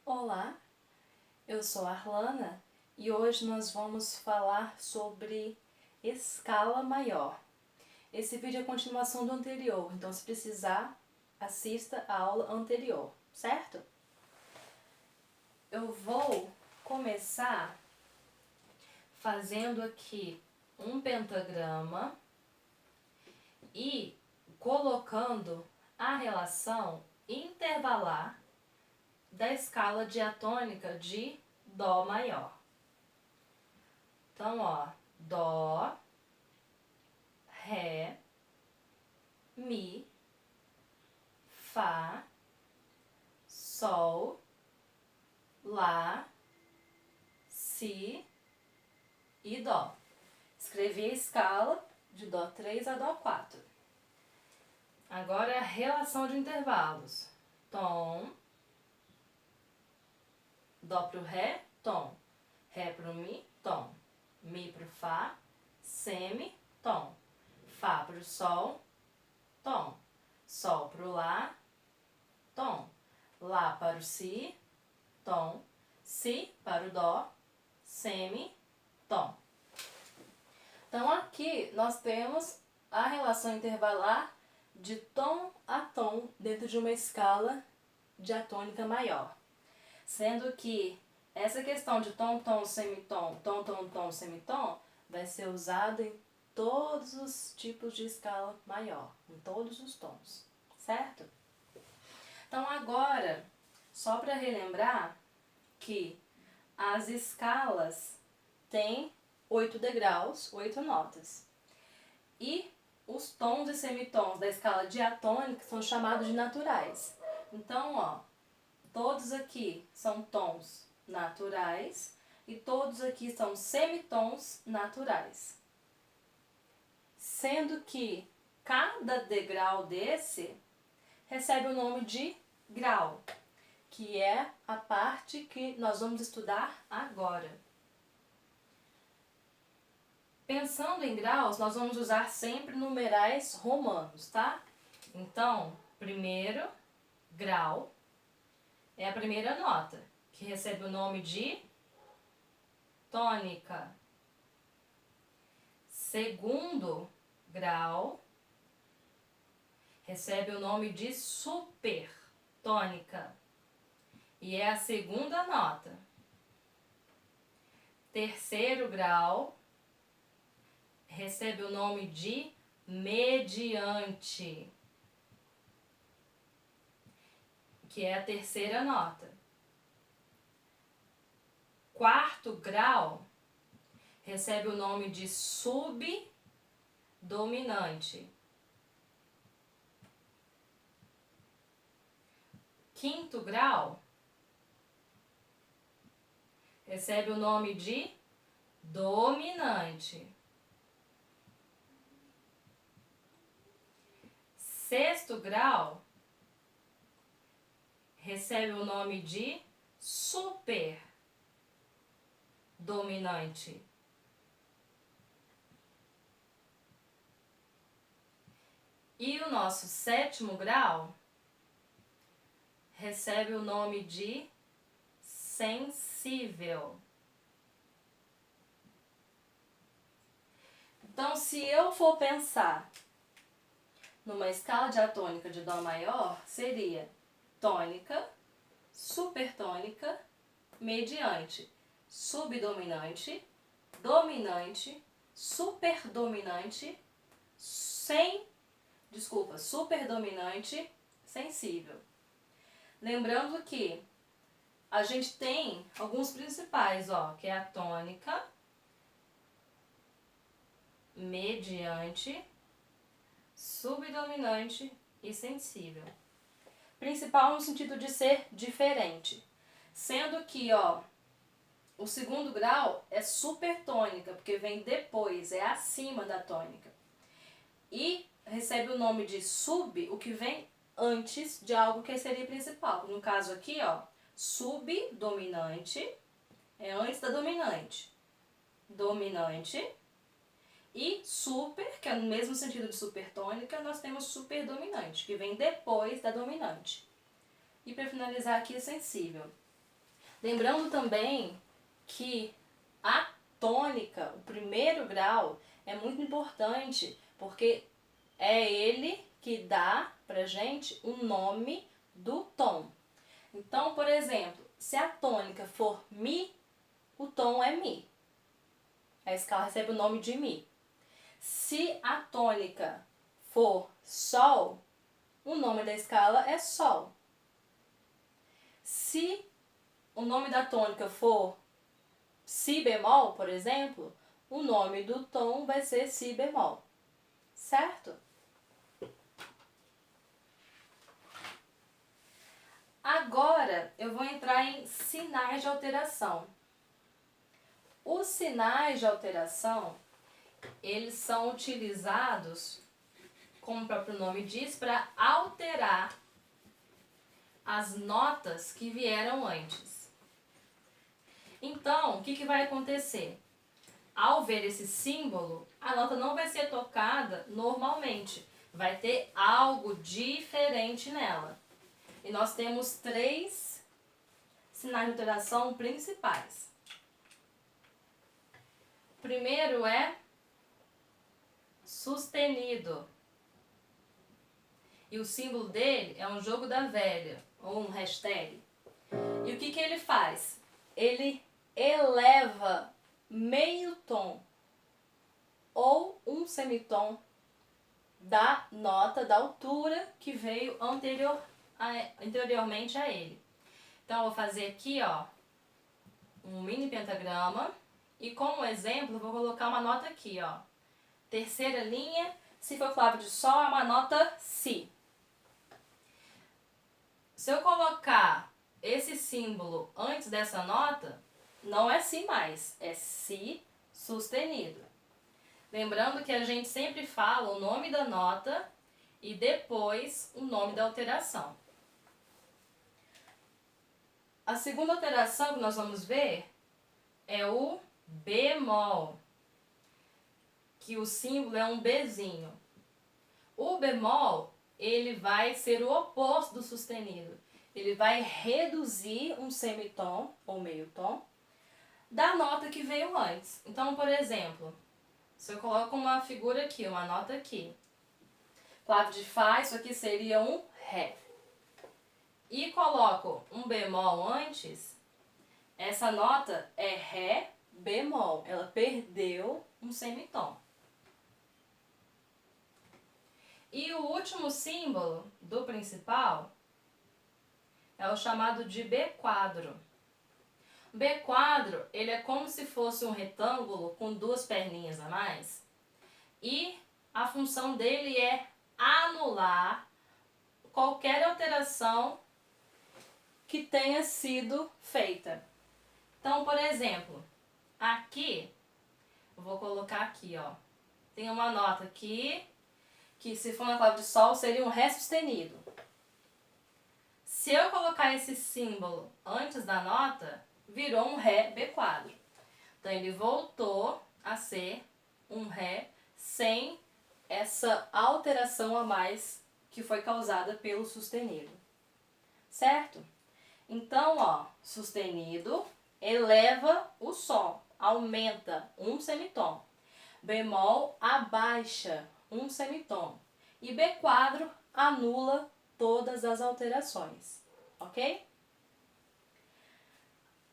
Olá, eu sou a Arlana e hoje nós vamos falar sobre escala maior. Esse vídeo é a continuação do anterior, então se precisar, assista a aula anterior, certo? Eu vou começar fazendo aqui um pentagrama e colocando a relação intervalar da escala diatônica de Dó maior. Então, ó, Dó, Ré, Mi, Fá, Sol, Lá, Si e Dó. Escrevi a escala de Dó 3 a Dó 4. Agora a relação de intervalos. Tom, Dó pro Ré, Tom. Ré pro Mi, Tom. Mi pro Fá, semi, Tom. Fá pro Sol, Tom. Sol pro Lá, Tom. Lá para o Si, Tom. Si para o Dó, semi, Tom. Então aqui nós temos a relação intervalar de tom a tom dentro de uma escala diatônica maior. Sendo que essa questão de tom, tom, semitom, tom, tom, tom, semitom vai ser usada em todos os tipos de escala maior, em todos os tons, certo? Então agora, só para relembrar que as escalas têm 8 degraus, 8 notas. E os tons e semitons da escala diatônica são chamados de naturais. Então, ó, todos aqui são tons naturais e todos aqui são semitons naturais. Sendo que cada degrau desse recebe o nome de grau, que é a parte que nós vamos estudar agora. Pensando em graus, nós vamos usar sempre numerais romanos, tá? Então, primeiro grau é a primeira nota, que recebe o nome de tônica. Segundo grau recebe o nome de supertônica e é a segunda nota. Terceiro grau recebe o nome de mediante, que é a terceira nota. Quarto grau recebe o nome de subdominante. Quinto grau recebe o nome de dominante. Sexto grau recebe o nome de superdominante. E o nosso sétimo grau recebe o nome de sensível. Então, se eu for pensar numa escala diatônica de Dó maior, seria tônica, supertônica, mediante, subdominante, dominante, superdominante, superdominante, sensível. Lembrando que a gente tem alguns principais, ó, que é a tônica, mediante, subdominante e sensível. Principal no sentido de ser diferente. Sendo que, ó, o segundo grau é supertônica, porque vem depois, é acima da tônica. E recebe o nome de sub, o que vem antes de algo que seria principal. No caso aqui, ó, subdominante é antes da dominante. Dominante. E super, que é no mesmo sentido de supertônica, nós temos superdominante, que vem depois da dominante. E para finalizar aqui, sensível. Lembrando também que a tônica, o primeiro grau, é muito importante, porque é ele que dá pra gente o nome do tom. Então, por exemplo, se a tônica for Mi, o tom é Mi. A escala recebe o nome de Mi. Se a tônica for Sol, o nome da escala é Sol. Se o nome da tônica for Si bemol, por exemplo, o nome do tom vai ser Si bemol. Certo? Agora eu vou entrar em sinais de alteração. Os sinais de alteração, eles são utilizados, como o próprio nome diz, para alterar as notas que vieram antes. Então, o que vai acontecer? Ao ver esse símbolo, a nota não vai ser tocada normalmente. Vai ter algo diferente nela. E nós temos 3 sinais de alteração principais. O primeiro é sustenido. E o símbolo dele é um jogo da velha, ou um hashtag. E o que ele faz? Ele eleva meio tom ou um semitom da nota, da altura que veio anteriormente a ele. Então, eu vou fazer aqui, ó, um mini pentagrama. E como exemplo, eu vou colocar uma nota aqui, ó. Terceira linha, se for clave de Sol, é uma nota Si. Se eu colocar esse símbolo antes dessa nota, não é Si mais, é Si sustenido. Lembrando que a gente sempre fala o nome da nota e depois o nome da alteração. A segunda alteração que nós vamos ver é o bemol, que o símbolo é um Bzinho. O bemol, ele vai ser o oposto do sustenido. Ele vai reduzir um semitom ou meio tom da nota que veio antes. Então, por exemplo, se eu coloco uma figura aqui, uma nota aqui, clave de Fá, isso aqui seria um Ré. E coloco um bemol antes, essa nota é Ré bemol. Ela perdeu um semitom. E o último símbolo do principal é o chamado de B quadro. B quadro, ele é como se fosse um retângulo com 2 perninhas a mais. E a função dele é anular qualquer alteração que tenha sido feita. Então, por exemplo, aqui, eu vou colocar aqui, ó. Tem uma nota aqui, que se for na clave de Sol seria um Ré sustenido. Se eu colocar esse símbolo antes da nota, virou um Ré B quadro. Então ele voltou a ser um Ré sem essa alteração a mais que foi causada pelo sustenido. Certo? Então, ó, sustenido eleva o som, aumenta um semitom. Bemol abaixa um semitom. E B quadro anula todas as alterações. Ok?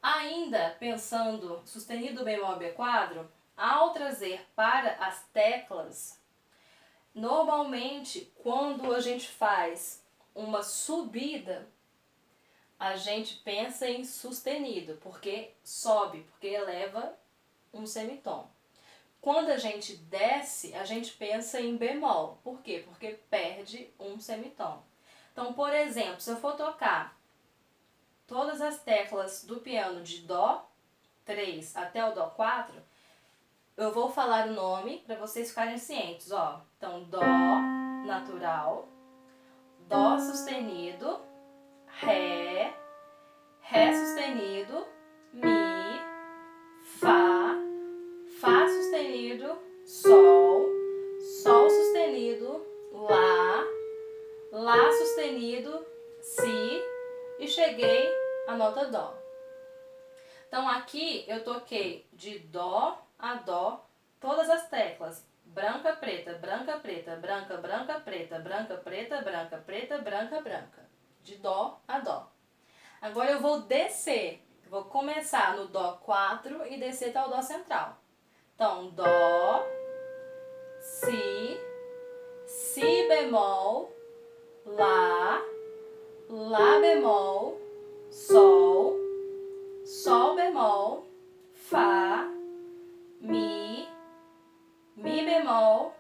Ainda pensando sustenido, bemol, B quadro, ao trazer para as teclas, normalmente quando a gente faz uma subida, a gente pensa em sustenido, porque sobe, porque eleva um semitom. Quando a gente desce, a gente pensa em bemol. Por quê? Porque perde um semitom. Então, por exemplo, se eu for tocar todas as teclas do piano de Dó 3 até o Dó 4, eu vou falar o nome para vocês ficarem cientes, ó. Então, Dó natural, Dó sustenido, Ré, Ré sustenido, Mi, Fá, Fá sustenido, Sol, Sol sustenido, Lá, Lá sustenido, Si, e cheguei à nota Dó. Então, aqui eu toquei de Dó a Dó todas as teclas. Branca, preta, branca, preta, branca, branca, preta, branca, preta, branca, preta, branca, branca. De Dó a Dó. Agora eu vou descer. Vou começar no Dó 4 e descer até o Dó central. Então, Dó, Si bemol, Lá bemol, Sol, Sol bemol, Fá, Mi bemol,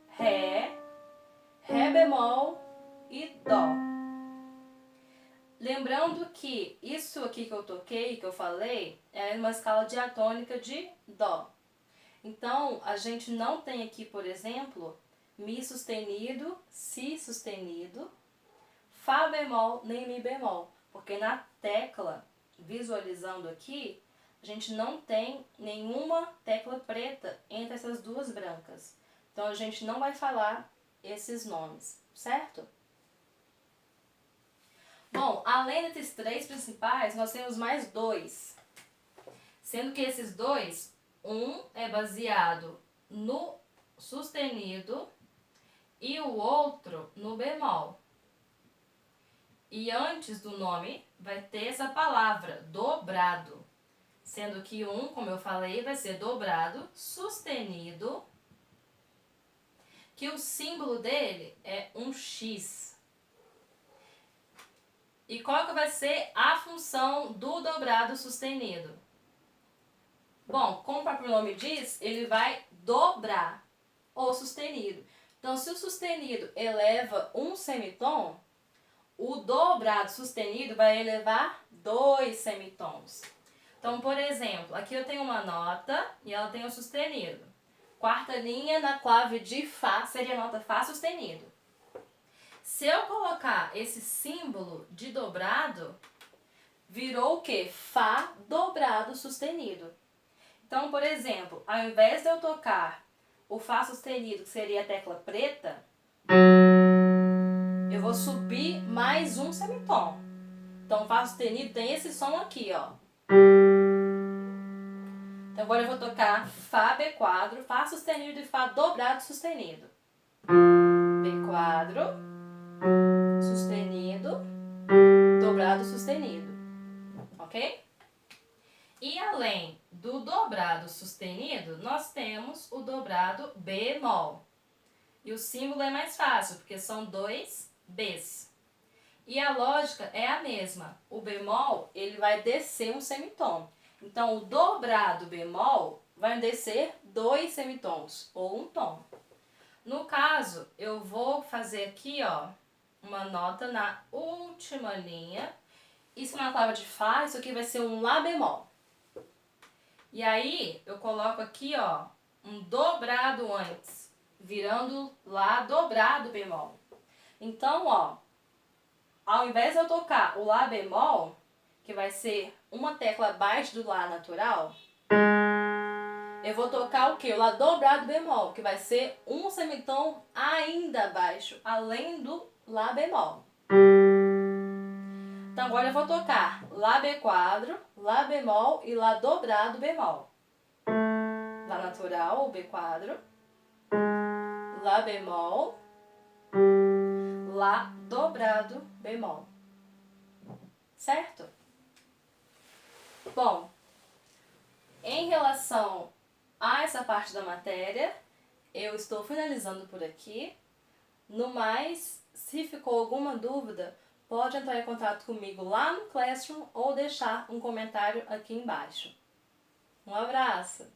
Ré bemol e Dó. Lembrando que isso aqui que eu toquei, que eu falei, é uma escala diatônica de Dó. Então, a gente não tem aqui, por exemplo, Mi sustenido, Si sustenido, Fá bemol, nem Mi bemol. Porque na tecla, visualizando aqui, a gente não tem nenhuma tecla preta entre essas duas brancas. Então, a gente não vai falar esses nomes, certo? Bom, além desses três principais, nós temos mais dois. Sendo que esses dois, um é baseado no sustenido e o outro no bemol. E antes do nome vai ter essa palavra, dobrado. Sendo que um, como eu falei, vai ser dobrado, sustenido, que o símbolo dele é um X. E qual que vai ser a função do dobrado sustenido? Bom, como o próprio nome diz, ele vai dobrar o sustenido. Então, se o sustenido eleva um semitom, o dobrado sustenido vai elevar 2 semitons. Então, por exemplo, aqui eu tenho uma nota e ela tem o sustenido. Quarta linha na clave de Fá seria a nota Fá sustenido. Se eu colocar esse símbolo de dobrado, virou o quê? Fá dobrado sustenido. Então, por exemplo, ao invés de eu tocar o Fá sustenido, que seria a tecla preta, eu vou subir mais um semitom. Então, o Fá sustenido tem esse som aqui, ó. Então, agora eu vou tocar Fá B quadro, Fá sustenido e Fá dobrado sustenido. B quadro, sustenido, dobrado sustenido. Ok? E além do dobrado sustenido, nós temos o dobrado bemol. E o símbolo é mais fácil, porque são 2 Bs. E a lógica é a mesma. O bemol, ele vai descer um semitom. Então, o dobrado bemol vai descer 2 semitons, ou um tom. No caso, eu vou fazer aqui, ó, uma nota na última linha. Isso na clave de Fá, isso aqui vai ser um Lá bemol. E aí, eu coloco aqui, ó, um dobrado antes, virando Lá dobrado bemol. Então, ó, ao invés de eu tocar o Lá bemol, que vai ser uma tecla abaixo do Lá natural, eu vou tocar o quê? O Lá dobrado bemol, que vai ser um semitom ainda abaixo, além do Lá bemol. Então agora eu vou tocar Lá B quadro, Lá bemol e Lá dobrado bemol. Lá natural, B quadro, Lá bemol, Lá dobrado bemol. Certo? Bom, em relação a essa parte da matéria, eu estou finalizando por aqui. No mais, se ficou alguma dúvida, pode entrar em contato comigo lá no Classroom ou deixar um comentário aqui embaixo. Um abraço!